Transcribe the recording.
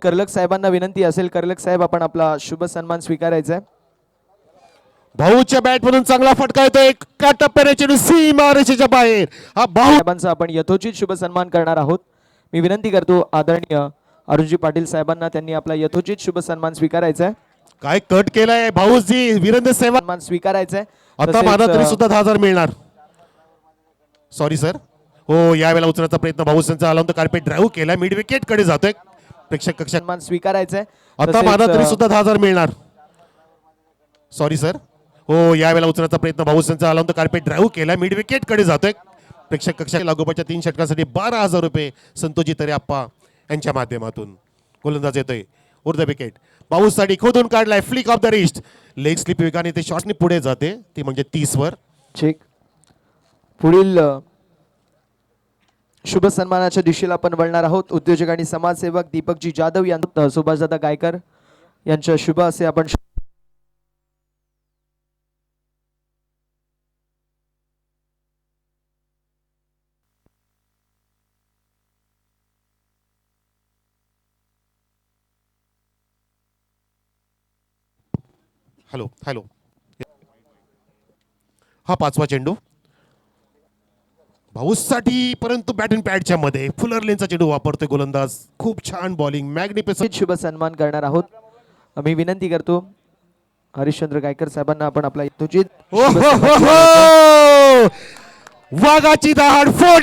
कर्लक साहेबांना विनंती असेल, कर्लक साहेब आपण आपला शुभ सन्मान स्वीकारायचा आहे. भाऊच्या बॅट मधून चांगला फटका येतो, एका टप्प्याने चेंडू सीमा रेषेच्या बाहेर. हा भाऊ साहेबांचा आपण यथोचित शुभ सन्मान करणार आहोत. मी विनंती करतो आदरणीय अरुणजी पाटील साहेबांना, त्यांनी आपला यथोचित शुभ सन्मान स्वीकारायचा आहे. काय कट केलाय भाऊजी वीरेंद्र सेवा. सन्मान स्वीकारायचा आहे. आता तसेच, माझा तरी सुद्धा 10,000 मिळणार. Sorry sir. हो, यावेळेला उचलण्याचा प्रयत्न भाऊसांचा आला होता, कार्पेट ड्राईव्ह केला, मिड विकेट कडे जातोय प्रेक्षक कक्षात. सन्मान स्वीकारायचा आहे. आता तसेच, माझा तरी सुद्धा 10,000 मिळणार. Sorry sir. हो, यावेळेला उचलण्याचा प्रयत्न भाऊसांचा आला होता, कार्पेट ड्राईव्ह केला, मिड विकेट कडे जातोय प्रेक्षक कक्षात. लागोपाठच्या 3 षटकांसाठी 12,000 रुपये संतोषजी तरे आप्पा यांच्या माध्यमातून. गोलंदाज येतोय उर्ध विकेट भाऊसाठी खोदून काढलाय, flick of the wrist, leg slip वेगाने ते शॉटने पुढे जाते, ती म्हणजे 30 वर. ठीक. पुढील शुभ सन्मानाच्या दिशेला आपण वळणार आहोत. उद्योजक आणि समाजसेवक दीपकजी जाधव यांना सुभाषदादा गायकर यांच्या शुभ असे आपण हॅलो हॅलो. हा 5वा चेंडू भाऊसाठी, परंतु बॅट अँड पॅडच्या मध्ये फुलर लेनचा चेंडू वापरतोय गोलंदाज. खूप छान बॉलिंग, मॅग्निफिसंट. शुभ सन्मान करणार आहोत. मी विनंती करतो हरिश्चंद्र गायकर साहेबांना आपण आपला यथोचित वाघाची दहाड फोड